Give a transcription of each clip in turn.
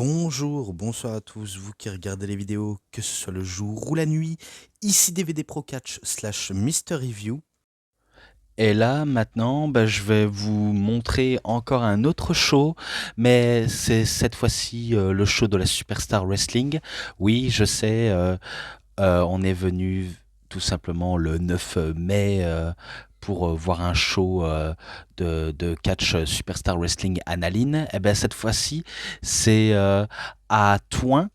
Bonjour, bonsoir à tous, vous qui regardez les vidéos, que ce soit le jour ou la nuit, ici DVD Pro Catch slash Mister Review. Et là, maintenant, je vais vous montrer encore un autre show, mais c'est cette fois-ci le show de la Superstar Wrestling. Oui, je sais, on est venu tout simplement le 9 mai pour voir un show de catch Superstar Wrestling à Naline. Et bien cette fois-ci, c'est à Thoin,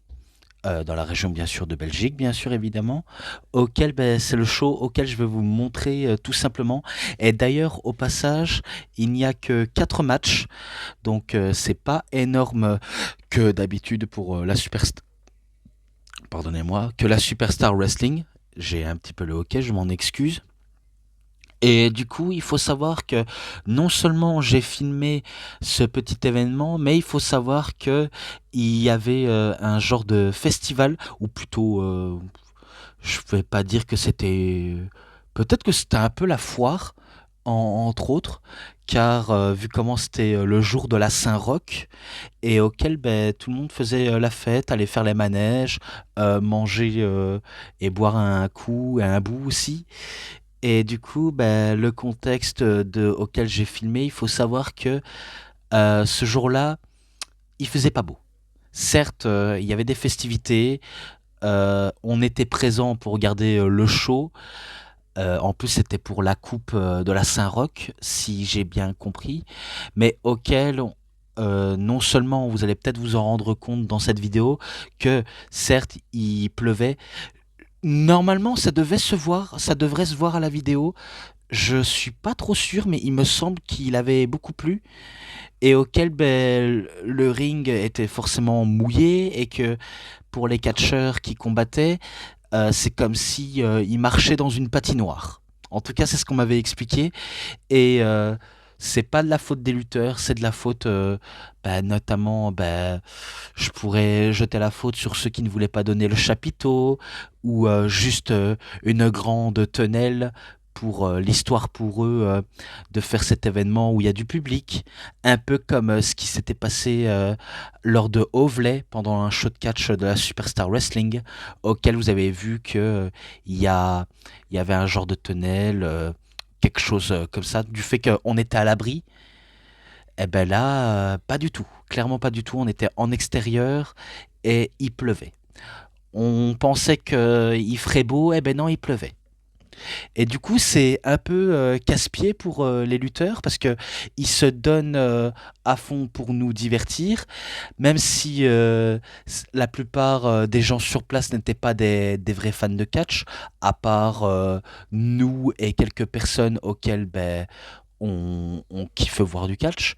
dans la région bien sûr de Belgique, bien sûr évidemment, auquel c'est le show auquel je vais vous montrer tout simplement. Et d'ailleurs au passage, il n'y a que 4 matchs, donc c'est pas énorme que d'habitude pour la Superstar. Pardonnez-moi, que la Superstar Wrestling. J'ai un petit peu le hockey, je m'en excuse. Et du coup, il faut savoir que non seulement j'ai filmé ce petit événement, mais il faut savoir que il y avait un genre de festival, ou plutôt, je vais pas dire que c'était, peut-être que c'était un peu la foire, entre autres, car vu comment c'était le jour de la Saint-Roch, et auquel tout le monde faisait la fête, allait faire les manèges, manger et boire un coup et un bout aussi. Et du coup, le contexte auquel j'ai filmé, il faut savoir que ce jour-là, il faisait pas beau. Certes, il y avait des festivités, on était présent pour regarder le show. En plus, c'était pour la coupe de la Saint-Roch, si j'ai bien compris, mais auquel non seulement vous allez peut-être vous en rendre compte dans cette vidéo que certes il pleuvait. Normalement, ça devait se voir, ça devrait se voir à la vidéo. Je suis pas trop sûr, mais il me semble qu'il avait beaucoup plu et auquel le ring était forcément mouillé et que pour les catcheurs qui combattaient, c'est comme si ils marchaient dans une patinoire. En tout cas, c'est ce qu'on m'avait expliqué et c'est pas de la faute des lutteurs, c'est de la faute notamment, je pourrais jeter la faute sur ceux qui ne voulaient pas donner le chapiteau ou juste une grande tenelle pour l'histoire pour eux de faire cet événement où il y a du public, un peu comme ce qui s'était passé lors de Hovelay pendant un show de catch de la Superstar Wrestling, auquel vous avez vu que il y avait un genre de tonnelle, quelque chose comme ça, du fait qu'on était à l'abri. Eh ben là, pas du tout, clairement pas du tout, on était en extérieur et il pleuvait. On pensait qu'il ferait beau, eh ben non, il pleuvait. Et du coup, c'est un peu casse-pied pour les lutteurs parce que ils se donnent à fond pour nous divertir, même si la plupart des gens sur place n'étaient pas des vrais fans de catch, à part nous et quelques personnes auxquelles on kiffe voir du catch.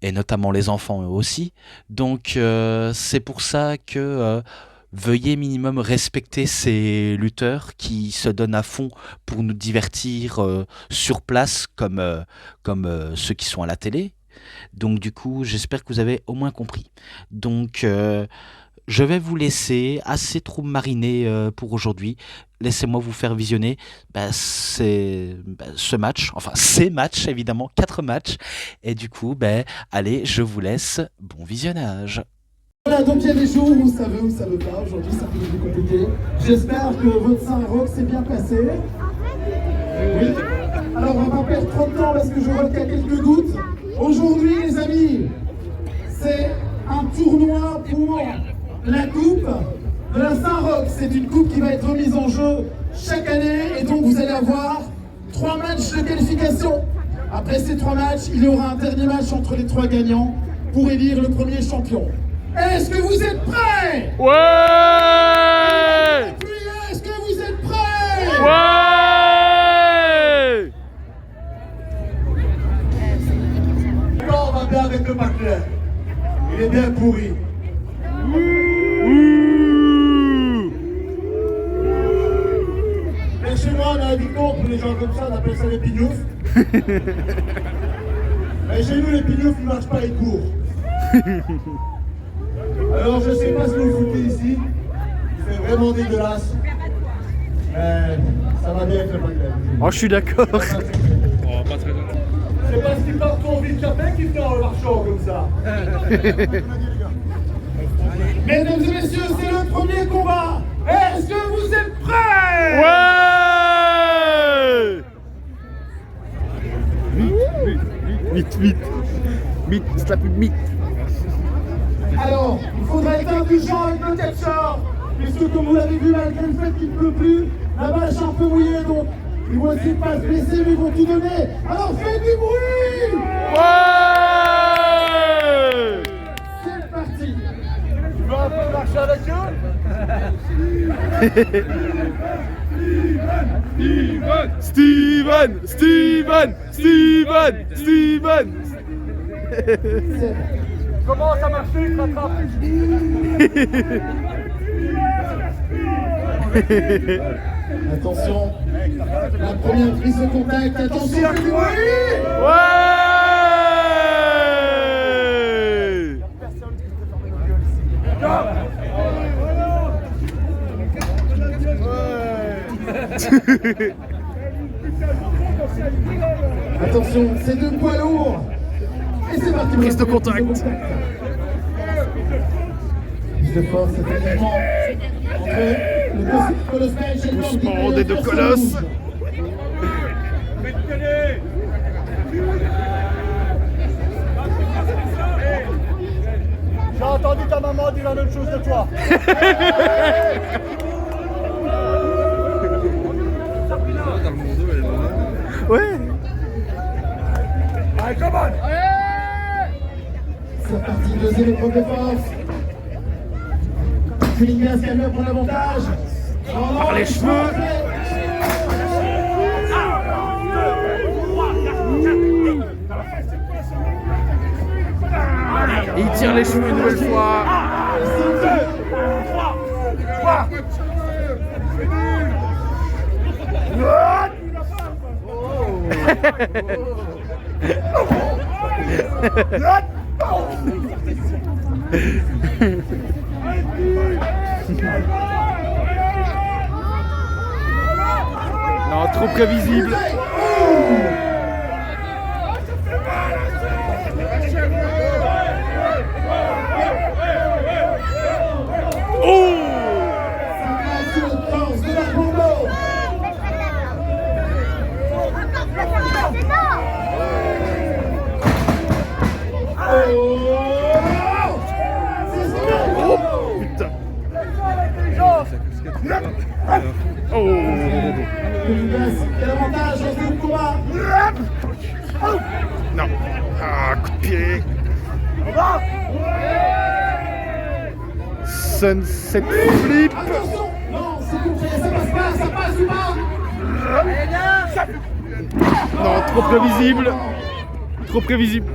Et notamment les enfants eux aussi. Donc c'est pour ça que veuillez minimum respecter ces lutteurs qui se donnent à fond pour nous divertir sur place comme ceux qui sont à la télé. Donc du coup, j'espère que vous avez au moins compris. Donc je vais vous laisser assez trop mariner pour aujourd'hui. Laissez-moi vous faire visionner ce match, enfin ces matchs évidemment, 4 matchs. Et du coup, allez, je vous laisse. Bon visionnage. Voilà, donc il y a des jours où ça veut ou ça veut pas. Aujourd'hui, ça peut être compliqué. J'espère que votre Saint-Roch s'est bien passé. Oui. Alors, on va pas perdre trop de temps parce que je vois qu'il y a quelques doutes. Aujourd'hui, les amis, c'est un tournoi pour la coupe de la Saint-Roch. C'est une coupe qui va être remise en jeu chaque année. Et donc, vous allez avoir 3 matchs de qualification. Après ces 3 matchs, il y aura un dernier match entre les 3 gagnants pour élire le premier champion. Est-ce que vous êtes prêts? Ouais! Est-ce que vous êtes prêts? Ouais! Là, on va bien avec le McLaren. Il est bien pourri. Mais chez moi, on a un dicton pour les gens comme ça, on appelle ça les pignoufs. Mais chez nous, les pignoufs, ils ne marchent pas, ils courent. Alors je sais pas ce que vous foutez ici, il fait vraiment dégueulasse, mais ça va bien avec le McLaren. Oh, je suis d'accord. C'est parce qu'il part trop vite capé qu'il fait en marchant comme ça. Mesdames et messieurs, c'est le premier combat. Est-ce que vous êtes prêts? Ouais. Vite, slap vite. Alors, il faudra être indulgent avec le catcheur, puisque comme vous l'avez vu, malgré le fait qu'il ne pleut plus, la balle est un peu mouillée, donc ils vont essayer de pas se blesser, mais ils vont tout donner. Alors faites du bruit! Ouais. C'est parti! Tu veux un peu marcher avec eux? Steven. Commence à marcher, il te rattrape. Attention, la première prise de contact, attention! Faites du bruit! Attention, c'est deux poids lourds. Et c'est parti. Prise de contact. Prise de force, c'est également entre le colosse belge et le Doucement, des deux colosses. J'ai entendu ta maman dire la même chose de toi. Ouais. Allez, come on! C'est parti, deuxième épreuve de force. Kulingas qui prend l'avantage. Par les cheveux. Il tire les cheveux une nouvelle fois. Non, trop prévisible. Quel avantage dans ce combat? Non. Ah, coup de pied. Sunset flip. Attention! Non, c'est bouclé, ça passe pas, ça passe ou pas? Non, trop prévisible. Trop prévisible.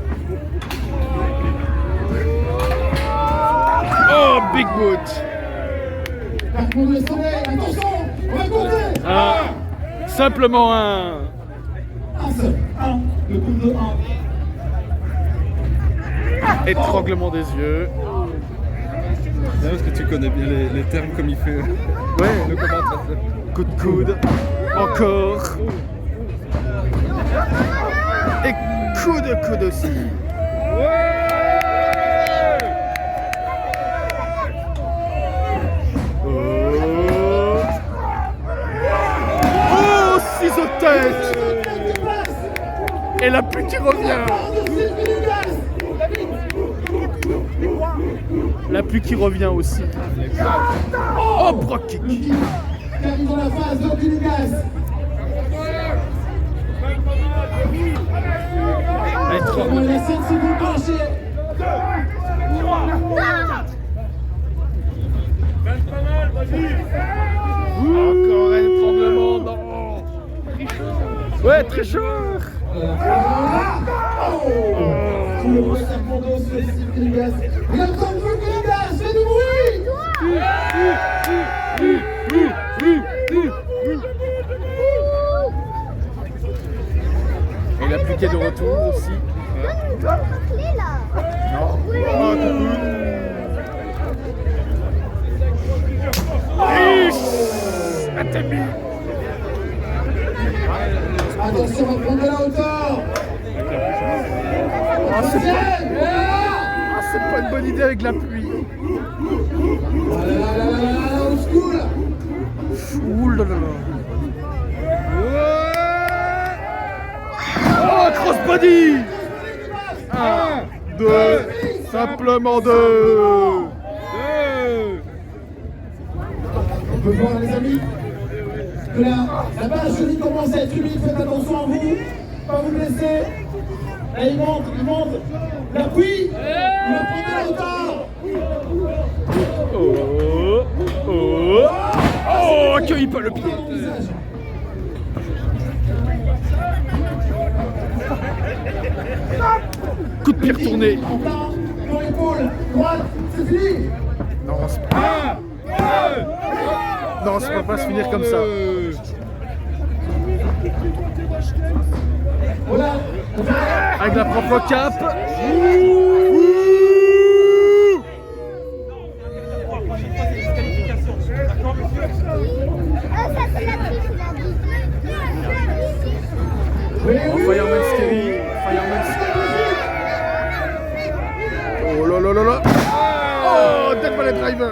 Oh, big boot. Par contre, le soleil, attention! On va compter! Simplement un. Un seul, un, le coup de 1. Étranglement des yeux. Non, parce que tu connais bien les termes comme il fait Ouais. le commentateur. Coup de coude. Encore. Et coup de coude aussi. Oh, ciseaux de tête. Et la pute qui revient. La pluie qui revient aussi. Oh, Brock kick. Qui arrive dans la phase de Kulingas. Elle est trop- On laisse 7 secondes marcher. Encore un étranglement, non. Ouais, tricheur. Sous le poids serpent d'os, Steve Kulingas. Il a le temps de jouer Kulingas, fais du bruit! Et la pluie qui est de retour aussi. Non. Oh, coucou. Attention, on va prendre de la hauteur. Deuxième, voilà. c'est pas une bonne idée avec la pluie. Old school. Ouh là là là. Oh, crossbody. 1, 2, simplement 2. On peut voir les amis que la base jolie commence à être humide, faites attention à vous, pas vous blesser. Là il monte, l'appui, il va prendre la hauteur. Oh, accueille pas le pied. Coup de pied retourné. Dans l'épaule, droite, c'est fini. Non, c'est pas. Non, ça peut pas se finir comme ça. Voilà. Avec la propre cape. Fireman Scary. Oh là là là là. Oh, Dead Ballet Driver.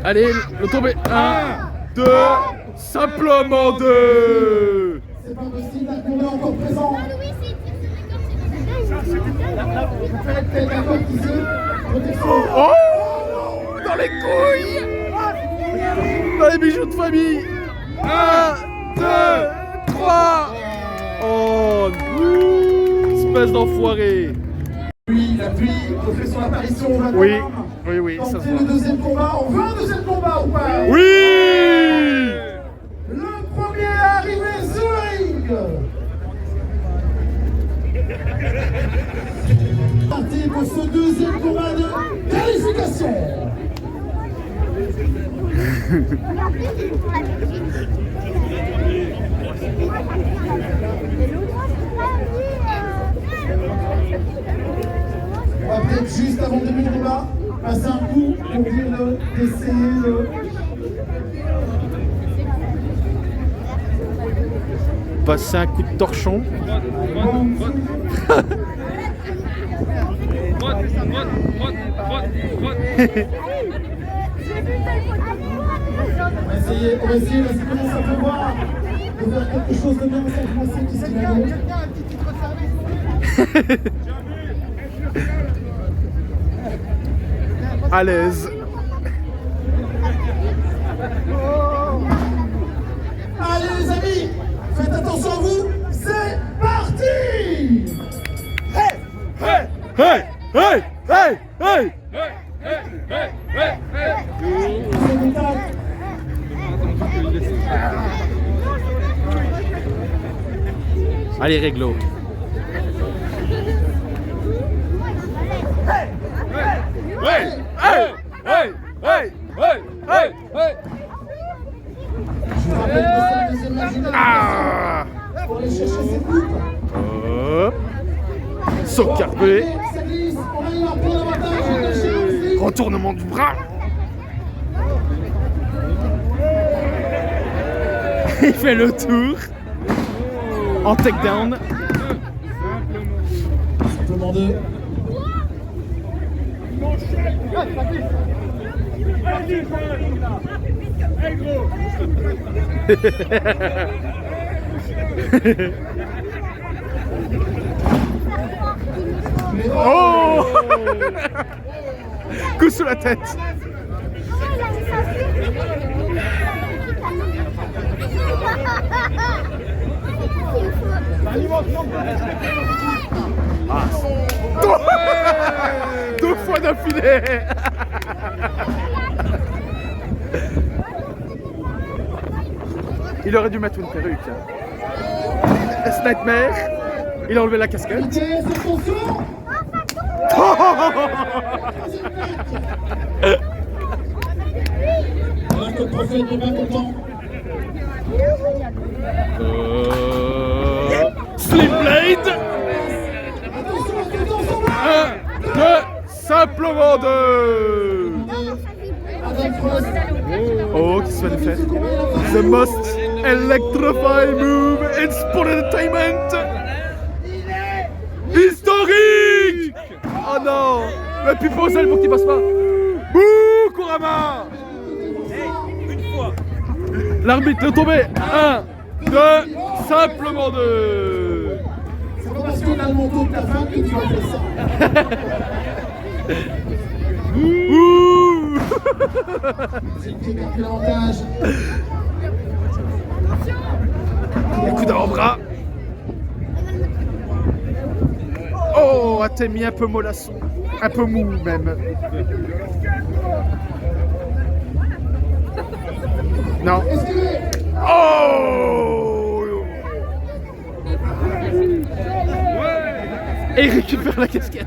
Allez, le tombé. 1, 2, simplement 2. C'est pas possible, on est encore présent. Faites la porte ici. Protection. Oh, dans les couilles. Dans les bijoux de famille. 1, 2, 3. Oh, espèce d'enfoiré. La pluie refait son apparition maintenant. Oui, ça se C'est le voit. deuxième combat. On veut un deuxième combat ou pas? Oui. Le premier arrivé sur le ring. Parti pour ce deuxième combat de qualification. On va peut-être juste avant le début du combat passer un coup pour dire d'essayer le... Passer un coup de torchon. On va essayer, là, c'est comment ça peut voir de faire quelque chose de bien, ça commencer, qu'est-ce qu'il a dit? À l'aise. Allez les amis, faites attention à vous, c'est parti! Hey! Allez, réglo. Je vous rappelle que c'est la deuxième match de Ah! pour aller chercher ses coupes. Hop. Saut carpé. Ça glisse, on a eu un point d'avantage. Retournement du bras. Il fait le tour. En takedown. Simplement deux. Oh! Coup sous la tête. Deux fois d'affilée. Il aurait dû mettre une perruque. Ce Nightmare, il a enlevé la casquette. Vitesse, attention! Alors que le prophète n'est pas content. Slim Blade. Attention, attention! 1, 2, simplement 2. Adam Frost. Oh, qu'est-ce que ça fait? The most electrifying move in sport entertainment. Historique. Oh non. Le plus pose elle pour qu'il passe pas. Bouh, Kurama. L'arbitre est tombé. 1, 2, simplement 2. C'est pas parce qu'on a le manteau de ta femme que tu vas faire ça. Ouh. C'est une petite carte l'avantage. Un coup d'avant-bras. Oh, ah, t'es mis un peu mollasson. Un peu mou même. Non. Oh. Et il récupère la casquette.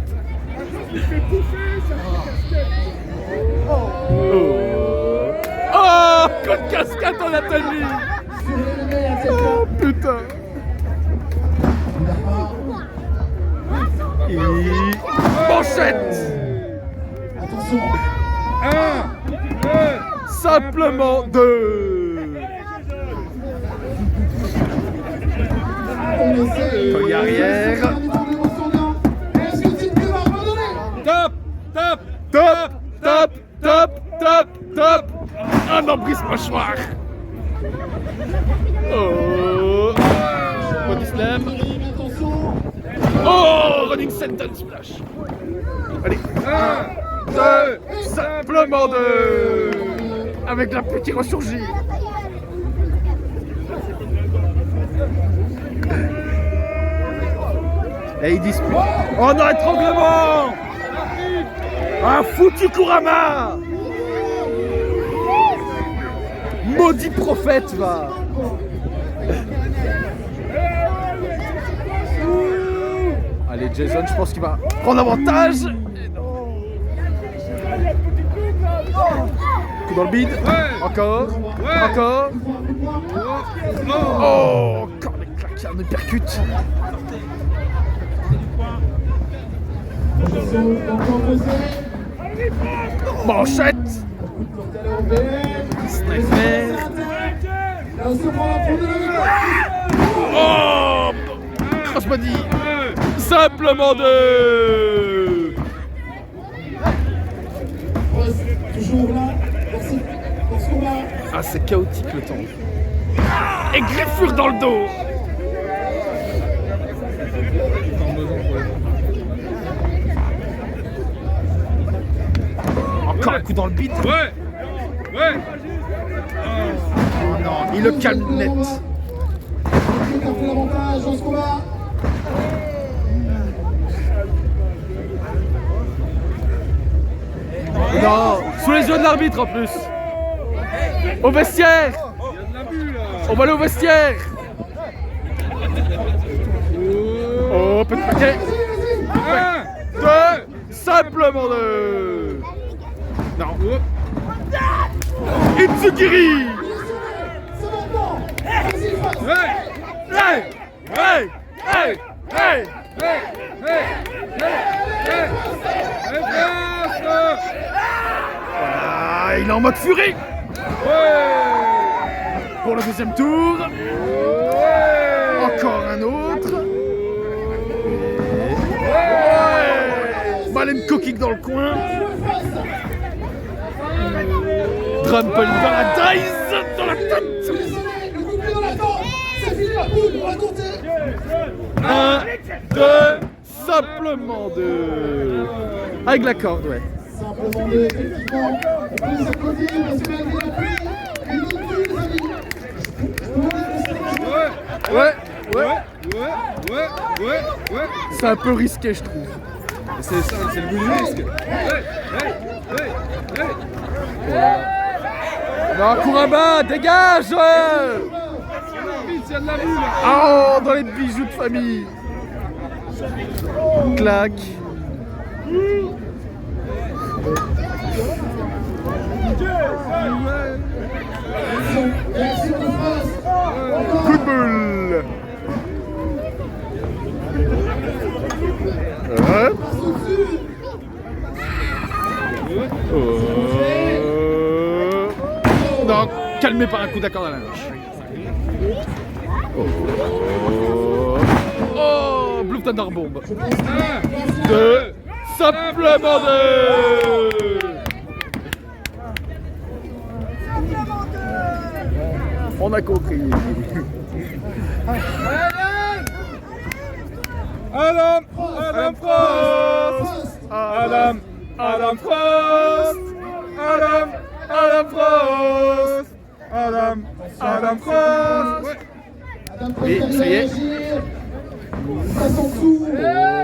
Oh, coup de casquette en atelier. Oh putain. Et... manchette. Attention. 1, 2, simplement 2. On essaie. Cogné arrière. Est-ce que tu peux abandonner? top, top, Top, top, top, top, top. Un embrise mâchoire. Oh. Body slam. Attention. Oh, running sentence splash. Allez. 1, 2, simplement 2. Avec la petite ressurgie. Et il dispute. Oh non, étranglement. Un foutu Kurama. Maudit prophète, va. Allez, Jason, je pense qu'il va prendre avantage. Coup dans le bide. Encore. Encore. Oh, encore les claqueurs de percute. Manchette. Sniper. Oh, crossbody. Simplement 2. Toujours là. Merci. Parce qu'on va. Ah, c'est chaotique le temps. Et greffure dans le dos. Encore un coup dans le bide. ouais, ouais. Oh non, il le calme net. Qui a pris l'avantage dans ce combat? Non, sous les yeux de l'arbitre en plus. Au vestiaire. On va aller au vestiaire. Oh, petit paquet. 1, 2, simplement 2. Non. Itsukiri. C'est maintenant. Vas-y, vas-y. Hey, hey, hey, hey. Voilà, il est en mode furie. Pour le deuxième tour. Encore un autre. Malenko kick dans le coin. Trampoline Paradise dans la tête. Le coup de pied dans la corde. C'est fini la poule. On va compter. 1, 2, simplement 2. Avec la corde, ouais. Simplement deux, effectivement. On peut s'applaudir parce que malgré la pluie, ils n'ont plus les amis. Ouais. C'est un peu risqué, je trouve. C'est ça, c'est le bout du risque. Non, Kurama, dégage! Il y a de la boue là. Oh, dans les bijoux de famille. Clac. Réaction de face. Coup de boule. Non, calmé par un coup d'accord à la hanche. Oh, Blue Thunder Bomb. 1, 2, simplement deux. On a compris. Adam Frost. Adam Frost. Adam Frost. Adam Frost. Et ça y est. Ça s'en fout.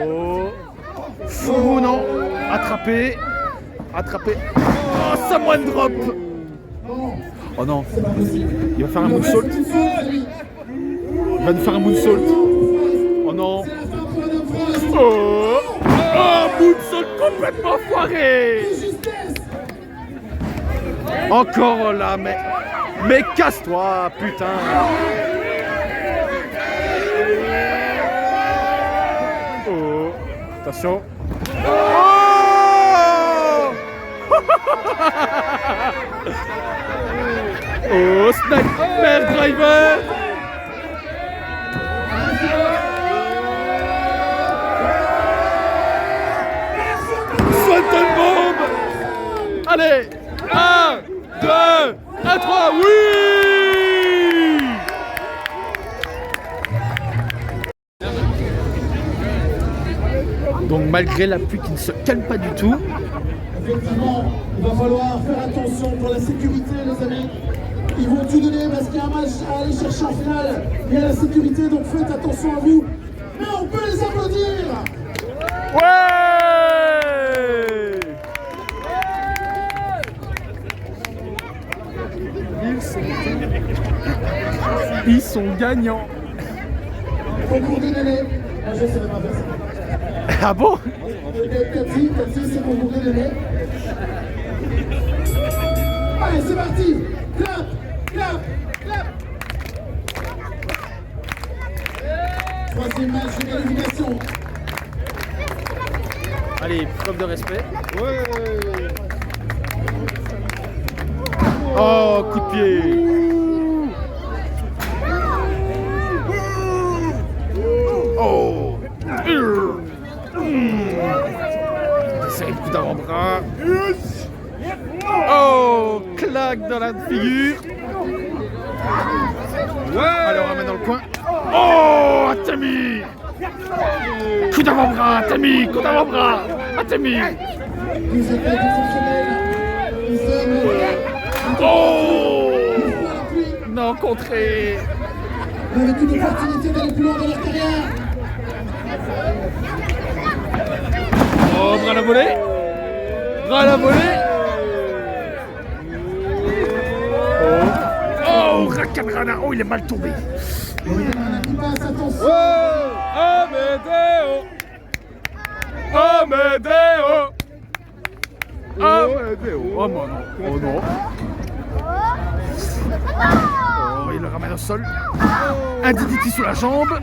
Oh. Fou, non. Attrapé. Oh, someone drop. Oh non. Il va faire un moonsault. Il va nous faire un moonsault. Oh non. Oh, moonsault complètement foiré. Encore là, mais casse-toi, putain. Oh, attention. Oh, oh, Sniper Driver. Swanton Bomb. Allez, 1, 2, 1, 3, oui. Donc malgré la pluie qui ne se calme pas du tout. Effectivement, il va falloir faire attention pour la sécurité, les amis. Ils vont tout donner parce qu'il y a un match à aller chercher en finale. Il y a la sécurité, donc faites attention à vous. Mais on peut les applaudir. Ouais. Ils sont gagnants. Concours des nénés. Moi, je ne sais pas faire ça. Ah bon? Cathy, c'est concours des nénés. Allez, c'est parti. Clap. Troisième match de qualification. Allez, preuve de respect. Ouais. Oh, coup de pied. Oh. C'est le coup d'avant-bras. Oh, claque dans la figure. Ouais. Allez, on ramène dans le coin. Oh, Atemi. Coup d'avant-bras, Atemi. Coup d'avant-bras, Atemi. Vous êtes exceptionnels. Nous sommes. Oh. Non, contré. Vous avez toute l'opportunité d'aller plus loin dans leur carrière. Oh, bras à la volée. Bras à la volée. Oh, Rakanrana. Oh, il est mal tombé. Qui passe, attention. Oh, Amedeo. Amedeo. Amedeo. Oh non. Oh non. Oh, il le ramène au sol. Un DDT sur la jambe.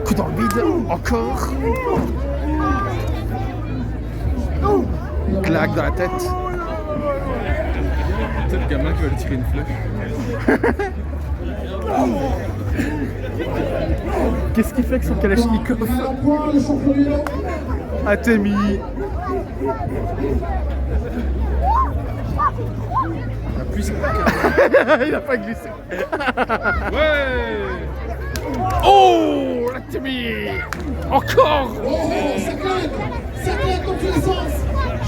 Coup dans le vide. Encore. Claque dans la tête. C'est le gamin qui va lui tirer une flèche. Qu'est-ce qu'il fait avec son Kalachnikov? Un point, le champion du monde. Atemi. La pluie, c'est pas Il a pas glissé. Ouais. Oh, Atemi. Encore. Oh, ça claque dans tous les sens.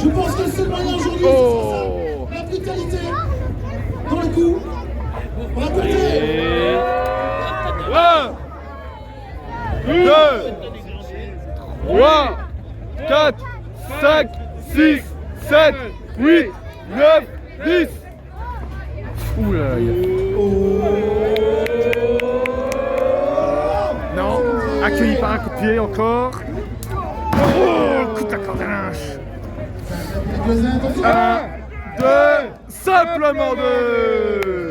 Je pense que le seul moyen aujourd'hui, Oh. c'est la brutalité dans le coup. On va compter. 1, 2, 3, 4, 5, 6, 7, 8, 9, 10. Ouh là là. Non, accueilli par un coup de pied encore. Oh, coup de la corde à linge. Attention. 1, 2, simplement 2.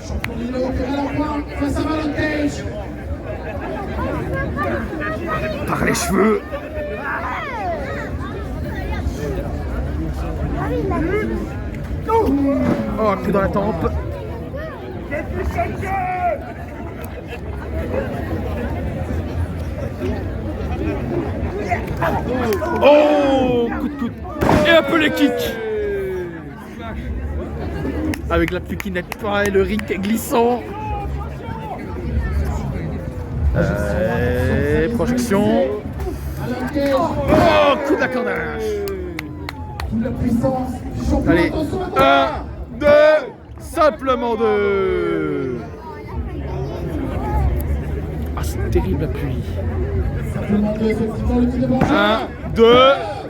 Champion du monde, à la pointe, face à Valentage. Par les cheveux. Oh, un coup dans la tempe. Oh, coup de coude. Et un peu les kicks. Avec la pukinette et le ring glissant. Projection. Oh, coup d'accordage. La puissance du champion. Allez, Attention, 1, 2, simplement 2. Ah, c'est terrible la pluie. Simplement deux, effectivement, le petit de Benjamin. 1, 2,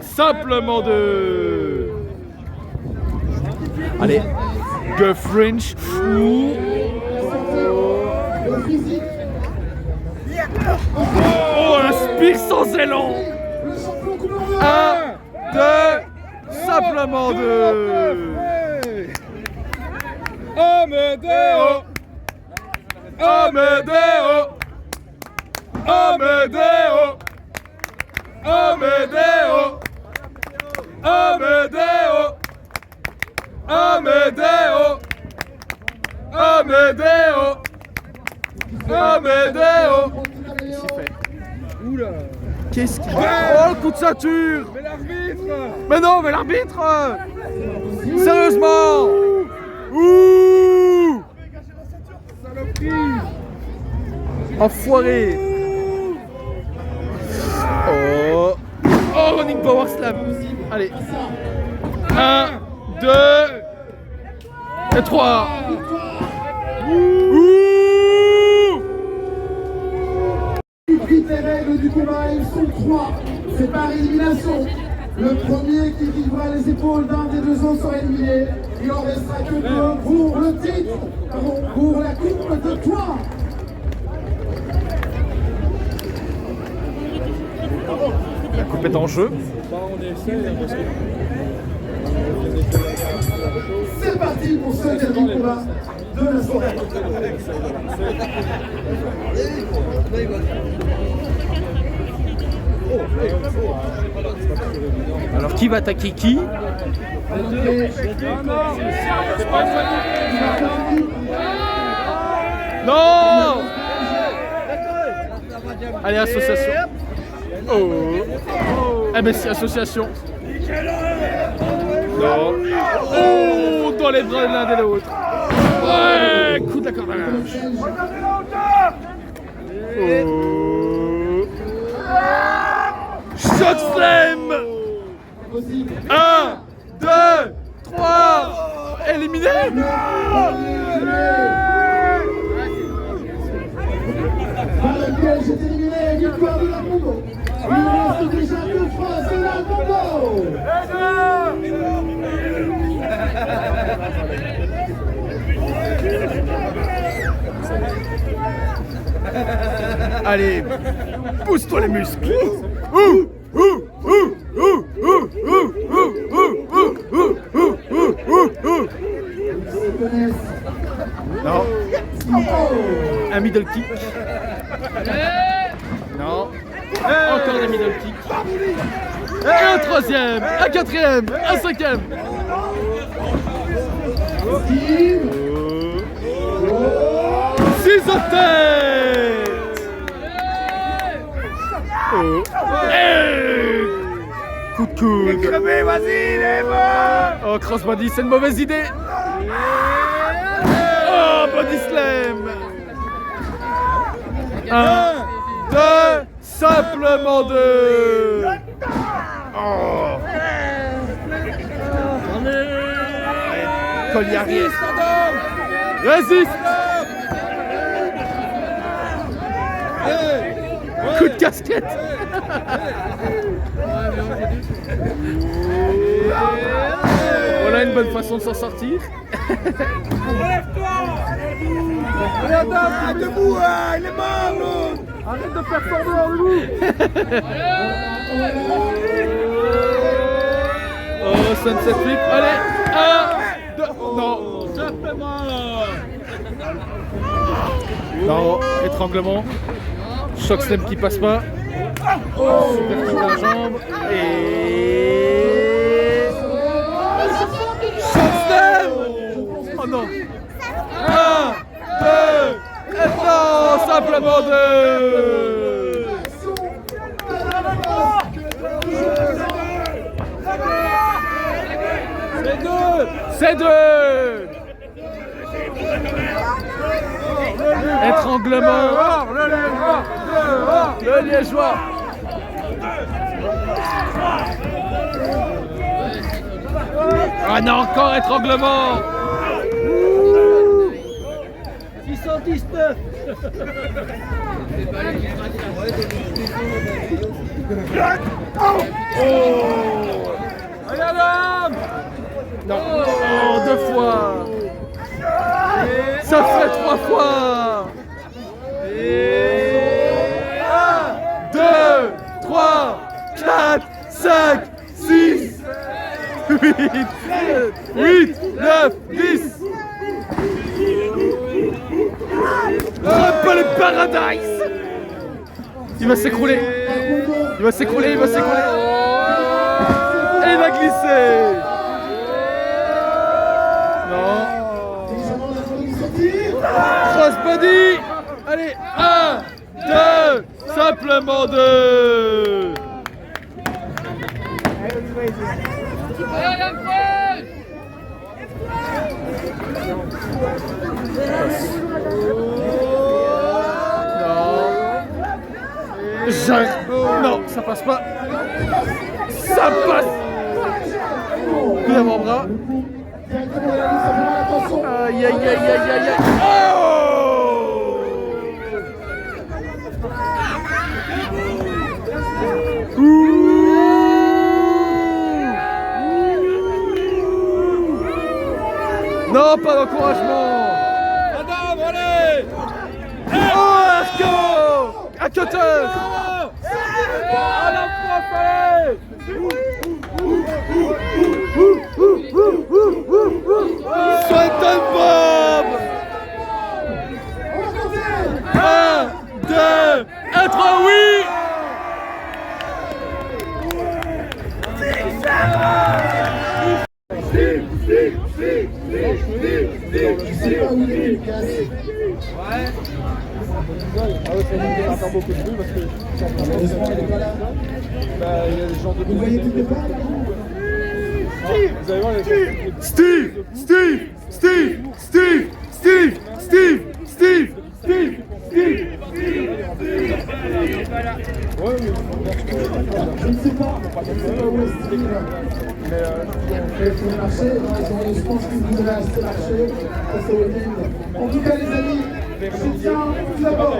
simplement 2. Allez, Guff French. Le physique. Oh, un spear sans élan. Le champion coupe en deux. 1, 2, simplement 2. Amedeo! Amedeo! Amedeo! Amedeo! Amedeo! Amedeo! Amedeo! Amedeo! Oula! Qu'est-ce qu'il fait? Oh, le coup de ceinture. Mais l'arbitre! Mais non, mais l'arbitre. Sérieusement. Ouh. Saloperie! Enfoiré. Oh. Oh, running power slam. Allez. 1, 2 et 3. Ouh. Les règles du combat, ils sont 3. C'est par élimination. Le premier qui vivra les épaules d'un des deux autres sera éliminé. Il en restera que deux pour le titre, pardon, pour la coupe de toi. La coupe est en jeu. C'est parti pour ce dernier combat de la soirée. Alors qui va attaquer qui? Non. Allez, association. Oh. Eh ben si, association. Non. Oh, dans les bras de l'un et de l'autre. Ouais, coup d'accordage. Oh. Shot slam. 1, 2, 3. Éliminé. Piège est éliminé, victoire de la Congo. Il reste déjà deux fois, c'est la Congo. Allez, pousse-toi les muscles. Non. Un middle kick. Non. Encore des middle kick. Et un troisième, un quatrième, un cinquième. Ciseaux de tête. Oh. Et coup de coude. Vas-y, les mains! Oh, crossbody, c'est une mauvaise idée. Oh, body slam. 1, 2, simplement 2. Oh. Collier arrière. Résiste. Coup de casquette. Voilà une bonne façon de s'en sortir. Relève-toi! Regarde, debout, il est mort, l'autre! Arrête de faire tomber en loup! Oh, sunset flip. Allez, 1, 2, non. Non, étranglement. Choc slam qui passe pas. Super kick à la jambe. Et... Choc slam. Oh non. 1, 2, et non, simplement 2. C'est 2. Étranglement. Le Liégeois. Ah non, encore étranglement. 619. Allez, Adam. Non, oh, 2 fois. Ça fait 3 fois. 1, 2, 3, 4, 5, 6, 8, 9, 10. Triple Paradise. Il va s'écrouler. Il va s'écrouler, il va s'écrouler. Et il va glisser. Non. Crossbody. Allez, 1, 2, simplement 2. Non, ça passe pas. Ça passe. Coup d'avant-bras. Aïe, aïe, aïe, aïe, aïe, aïe. Oh! Non, pas d'encouragement. Adam, allez. Oh, Arco! À cutter! Soit un bomb! 1, 2, 1, 3, oui! Je sais pas où il est, Lucas. Heureusement, il est pas là. Vous voyez qu'il n'est pas là. Steve! Steve! Steve! Steve! Steve! Steve! Steve! Steve! Steve! Je ne sais pas où est-ce qu'il est. Il faut marcher, je pense que vous devez assez marcher. C'est week-end. En tout cas, les amis, je tiens tout d'abord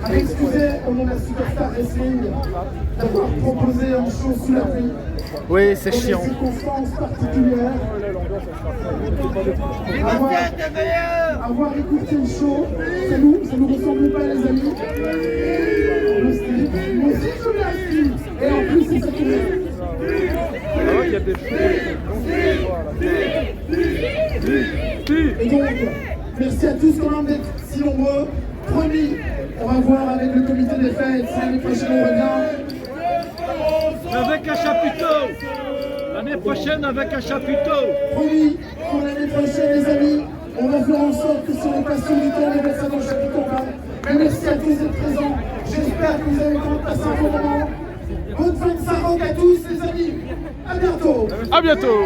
à m'excuser au nom de la Superstar Wrestling d'avoir proposé un show sous la pluie. Oui, c'est Dans chiant. des circonstances particulières. Avoir écouté le show, ça nous ressemble pas, les amis. Le style, moi aussi je l'ai style. Et en plus, c'est ça qui est. Et donc, merci à tous quand même d'être si nombreux. Promis, on va voir avec le comité des fêtes si l'année prochaine on revient. Avec un chapiteau. L'année prochaine avec un chapiteau. Promis, pour l'année prochaine, les amis, on va faire en sorte que sur les passions du temps, on va ça dans le chapiteau pas. Mais merci à tous d'être présents. J'espère que vous avez quand même passé un bon moment. Bonne fin de Saint-Roch à tous, les amis. À bientôt. À bientôt.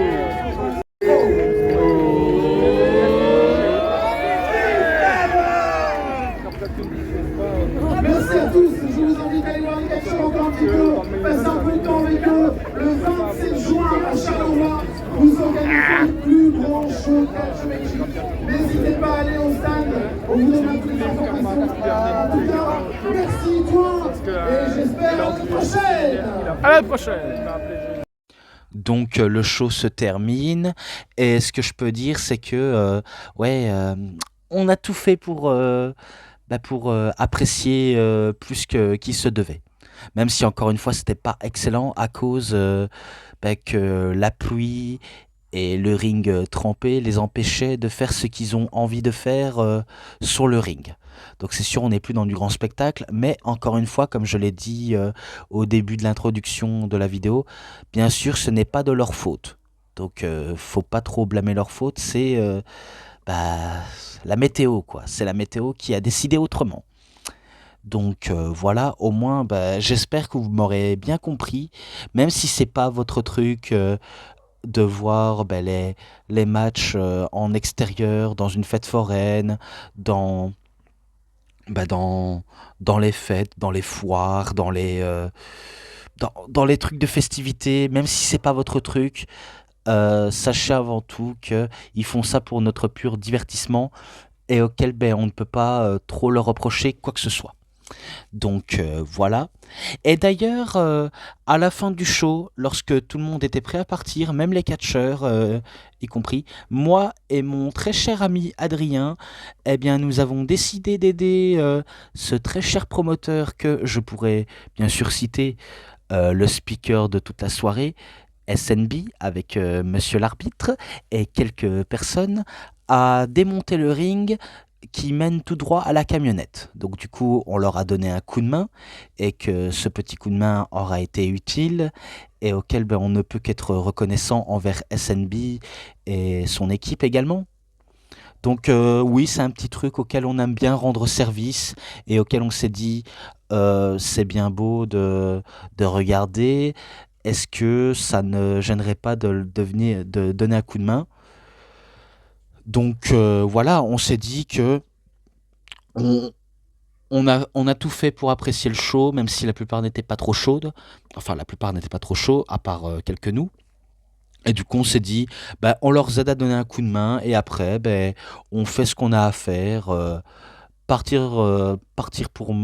Merci à tous, je vous invite à aller voir les catcheurs encore un petit peu, passer un peu de temps avec eux. Le 27 juin à Charleroi, nous organisons le plus grand show catch Belgique. N'hésitez pas à aller au stand, on vous donnera toutes les informations. En tout cas, merci toi, et j'espère à la prochaine. À la prochaine. Donc le show se termine et ce que je peux dire c'est que on a tout fait pour apprécier plus qu'il se devait. Même si encore une fois c'était pas excellent à cause que la pluie et le ring trempé les empêchaient de faire ce qu'ils ont envie de faire sur le ring. Donc c'est sûr on n'est plus dans du grand spectacle, mais encore une fois comme je l'ai dit au début de l'introduction de la vidéo, bien sûr ce n'est pas de leur faute. Donc faut pas trop blâmer leur faute, c'est la météo quoi. C'est la météo qui a décidé autrement. Donc voilà, au moins j'espère que vous m'aurez bien compris, même si c'est pas votre truc. de voir les matchs en extérieur, dans une fête foraine, dans, bah, dans, dans les fêtes, dans les foires, dans les trucs de festivité, même si c'est pas votre truc, sachez avant tout qu'ils font ça pour notre pur divertissement et auquel on ne peut pas trop leur reprocher quoi que ce soit. Donc voilà. Et d'ailleurs, à la fin du show, lorsque tout le monde était prêt à partir, même les catcheurs y compris, moi et mon très cher ami Adrien, eh bien nous avons décidé d'aider ce très cher promoteur que je pourrais bien sûr citer, le speaker de toute la soirée, SNB, avec monsieur l'arbitre et quelques personnes, à démonter le ring qui mène tout droit à la camionnette. Donc du coup, on leur a donné un coup de main et que ce petit coup de main aura été utile et auquel on ne peut qu'être reconnaissant envers SNB et son équipe également. Donc oui, c'est un petit truc auquel on aime bien rendre service et auquel on s'est dit c'est bien beau de regarder. Est-ce que ça ne gênerait pas de donner un coup de main? Donc voilà, on s'est dit que on, on a tout fait pour apprécier le show, même si la plupart n'étaient pas trop chaudes. Enfin, la plupart n'étaient pas trop chauds, à part quelques nous. Et du coup, on s'est dit, bah, on leur aide à donner un coup de main, et après, ben, on fait ce qu'on a à faire, partir pour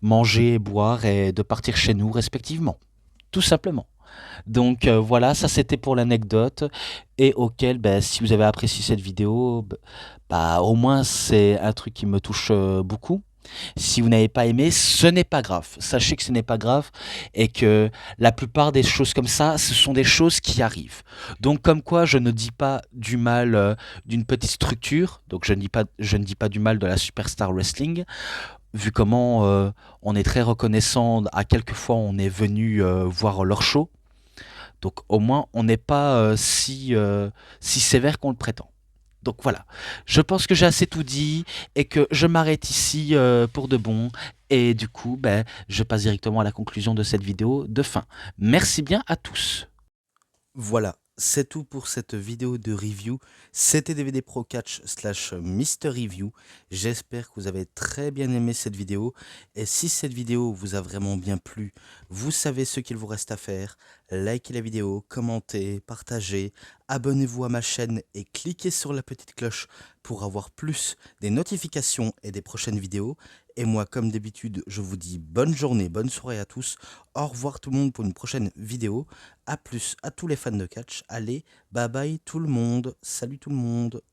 manger et boire, et de partir chez nous respectivement. Tout simplement. Donc voilà, ça c'était pour l'anecdote, et auquel, ben, si vous avez apprécié cette vidéo, bah, au moins c'est un truc qui me touche beaucoup. Si vous n'avez pas aimé, ce n'est pas grave. Sachez que ce n'est pas grave et que la plupart des choses comme ça, ce sont des choses qui arrivent. Donc comme quoi, je ne dis pas du mal d'une petite structure, donc je ne dis pas du mal de la Superstar Wrestling, vu comment on est très reconnaissant, à quelques fois on est venu voir leur show, donc au moins on n'est pas si sévère qu'on le prétend. Donc voilà, je pense que j'ai assez tout dit et que je m'arrête ici pour de bon. Et du coup, ben, je passe directement à la conclusion de cette vidéo de fin. Merci bien à tous. Voilà, c'est tout pour cette vidéo de review. C'était DVD Pro Catch / Mister Review. J'espère que vous avez très bien aimé cette vidéo. Et si cette vidéo vous a vraiment bien plu, vous savez ce qu'il vous reste à faire. Likez la vidéo, commentez, partagez, abonnez-vous à ma chaîne et cliquez sur la petite cloche pour avoir plus des notifications et des prochaines vidéos. Et moi, comme d'habitude, je vous dis bonne journée, bonne soirée à tous. Au revoir tout le monde pour une prochaine vidéo. A plus à tous les fans de catch. Allez, bye bye tout le monde. Salut tout le monde.